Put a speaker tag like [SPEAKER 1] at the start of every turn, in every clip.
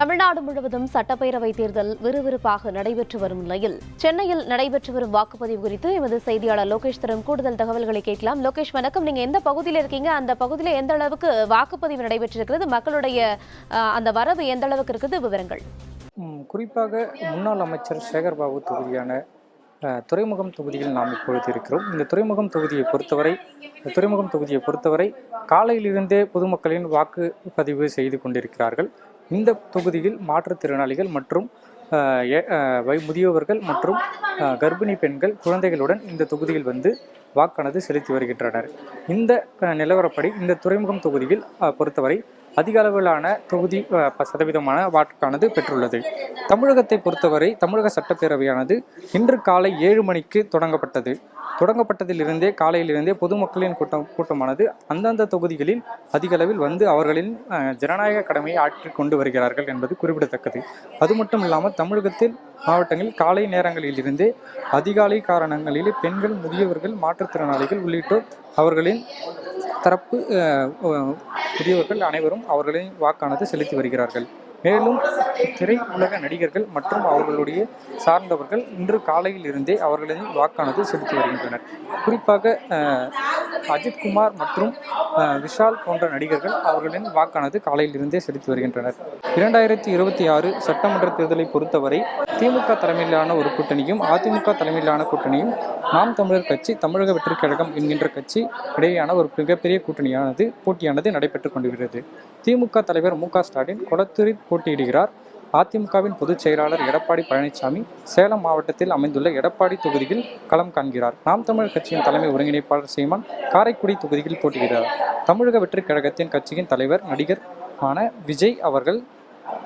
[SPEAKER 1] தமிழ்நாடு முழுவதும் சட்டப்பேரவை தேர்தல் விறுவிறுப்பாக நடைபெற்று வரும் நிலையில் சென்னையில் நடைபெற்று வரும் வாக்குப்பதிவு குறித்து எமது செய்தியாளர் லோகேஷ் தரும் கூடுதல் தகவல்களை கேட்கலாம். லோகேஷ், வணக்கம். நீங்க எந்த பகுதியில் இருக்கீங்க? அந்த பகுதியில் எந்த அளவுக்கு வாக்குப்பதிவு நடைபெற்றிருக்கிறது? மக்களுடைய அந்த வரவு எந்த அளவுக்கு இருக்குது? விவரங்கள்.
[SPEAKER 2] குறிப்பாக முன்னாள் அமைச்சர் சேகர்பாபு தொகுதியான துறைமுகம் தொகுதியில் நாம் இப்பொழுது இருக்கிறோம். இந்த துறைமுகம் தொகுதியை பொறுத்தவரை காலையிலிருந்தே பொதுமக்களின் வாக்குப்பதிவு செய்து கொண்டிருக்கிறார்கள். இந்த தொகுதியில் மாற்றுத்திறனாளிகள் மற்றும் முதியவர்கள் மற்றும் கர்ப்பிணி பெண்கள் குழந்தைகளுடன் இந்த தொகுதியில் வந்து வாக்கானது செலுத்தி வருகின்றனர். இந்த நிலவரப்படி இந்த துறைமுகம் தொகுதியில் பொறுத்தவரை அதிக அளவிலான தொகுதி சதவீதமான வாக்கானது பெற்றுள்ளது. தமிழகத்தை பொறுத்தவரை தமிழக சட்டப்பேரவையானது இன்று காலை 7 மணிக்கு தொடங்கப்பட்டதிலிருந்தே காலையிலிருந்தே பொதுமக்களின் கூட்டமானது அந்தந்த தொகுதிகளில் அதிக அளவில் வந்து அவர்களின் ஜனநாயக கடமையை ஆற்றிக் கொண்டு வருகிறார்கள் என்பது குறிப்பிடத்தக்கது. அது மட்டும் இல்லாமல் தமிழகத்தில் மாவட்டங்களில் காலை நேரங்களிலிருந்தே அதிகாலை காரணங்களிலே பெண்கள், முதியவர்கள், மாற்றுத்திறனாளிகள் உள்ளிட்டோர் அவர்களின் தரப்பு முதியவர்கள் அனைவரும் அவர்களின் வாக்கானது செலுத்தி வருகிறார்கள். மேலும் திரையுலக நடிகர்கள் மற்றும் அவர்களுடைய சார்ந்தவர்கள் இன்று காலையில் இருந்தே அவர்களின் வாக்கானது செலுத்தி வருகின்றனர். குறிப்பாக அஜித்குமார் மற்றும் விஷால் போன்ற நடிகர்கள் அவர்களின் வாக்கானது காலையில் இருந்தே செலுத்தி வருகின்றனர். 2026 சட்டமன்ற தேர்தலை பொறுத்தவரை திமுக தலைமையிலான ஒரு கூட்டணியும் அதிமுக தலைமையிலான கூட்டணியும் நாம் தமிழர் கட்சி, தமிழக வெற்றிக் கழகம் என்கின்ற கட்சி இடையேயான ஒரு மிகப்பெரிய போட்டியானது நடைபெற்றுக் கொண்டிருக்கிறது. திமுக தலைவர் மு க ஸ்டாலின் கொளத்தூரில் போட்டியிடுகிறார். அதிமுகவின் பொதுச் செயலாளர் எடப்பாடி பழனிசாமி சேலம் மாவட்டத்தில் அமைந்துள்ள எடப்பாடி தொகுதியில் களம் காண்கிறார். நாம் தமிழர் கட்சியின் தலைமை ஒருங்கிணைப்பாளர் சீமான் காரைக்குடி தொகுதியில் போட்டியிடுகிறார். தமிழக வெற்றிக் கழகத்தின் கட்சியின் தலைவர் நடிகர் ஆன விஜய் அவர்கள்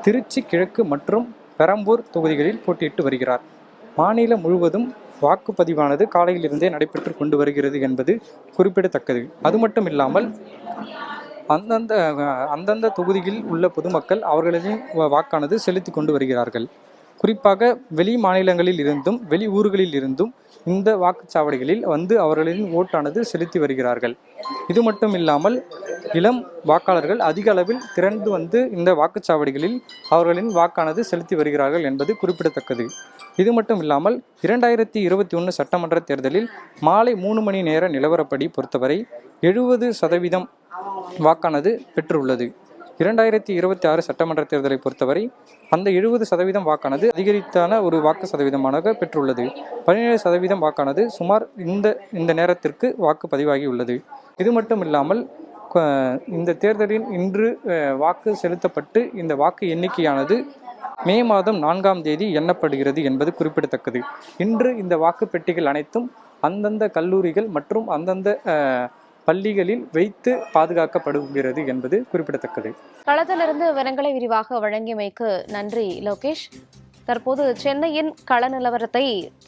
[SPEAKER 2] திருச்சி கிழக்கு மற்றும் பெரம்பூர் தொகுதிகளில் போட்டியிட்டு வருகிறார். மாநிலம் முழுவதும் வாக்குப்பதிவானது காலையிலிருந்தே நடைபெற்று கொண்டு வருகிறது என்பது குறிப்பிடத்தக்கது. அது மட்டும் இல்லாமல் அந்தந்த தொகுதியில் உள்ள பொதுமக்கள் அவர்களின் வாக்கானது செலுத்தி கொண்டு வருகிறார்கள். குறிப்பாக வெளி மாநிலங்களில் இருந்தும் வெளி ஊர்களில் இருந்தும் இந்த வாக்குச்சாவடிகளில் வந்து அவர்களின் ஓட்டானது செலுத்தி வருகிறார்கள். இது மட்டும் இல்லாமல் இளம் வாக்காளர்கள் அதிக அளவில் திரண்டு வந்து இந்த வாக்குச்சாவடிகளில் அவர்களின் வாக்கானது செலுத்தி வருகிறார்கள் என்பது குறிப்பிடத்தக்கது. இது மட்டும் இல்லாமல் 2021 சட்டமன்ற தேர்தலில் மாலை 3 மணி நேர நிலவரப்படி பொறுத்தவரை 70% வாக்கானது பெற்றுள்ளது. 2026 சட்டமன்ற தேர்தலை பொறுத்தவரை அந்த 70% வாக்கானது அதிகரித்தான ஒரு வாக்கு சதவீதமாக பெற்றுள்ளது. 17% வாக்கானது சுமார் இந்த நேரத்திற்கு வாக்கு பதிவாகியுள்ளது. இது மட்டும் இல்லாமல் இந்த தேர்தலில் இன்று வாக்கு செலுத்தப்பட்டு இந்த வாக்கு எண்ணிக்கையானது மே மாதம் 4ஆம் தேதி எண்ணப்படுகிறது என்பது குறிப்பிடத்தக்கது. இன்று இந்த வாக்குப்பெட்டிகள் அனைத்தும் அந்தந்த கல்லூரிகள் மற்றும் அந்தந்த பள்ளிகளில் வைத்து பாதுகாக்கப்படுகிறது என்பது குறிப்பிடத்தக்கது.
[SPEAKER 1] களத்திலிருந்து விவரங்களை விரிவாக வழங்கியமைக்கு நன்றி லோகேஷ். தற்போது சென்னையின் கள நிலவரத்தை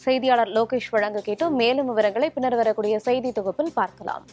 [SPEAKER 1] செய்தியாளர் லோகேஷ் வழங்க கேட்டோம். மேலும் விவரங்களை பின்னர் வரக்கூடிய செய்தி தொகுப்பில் பார்க்கலாம்.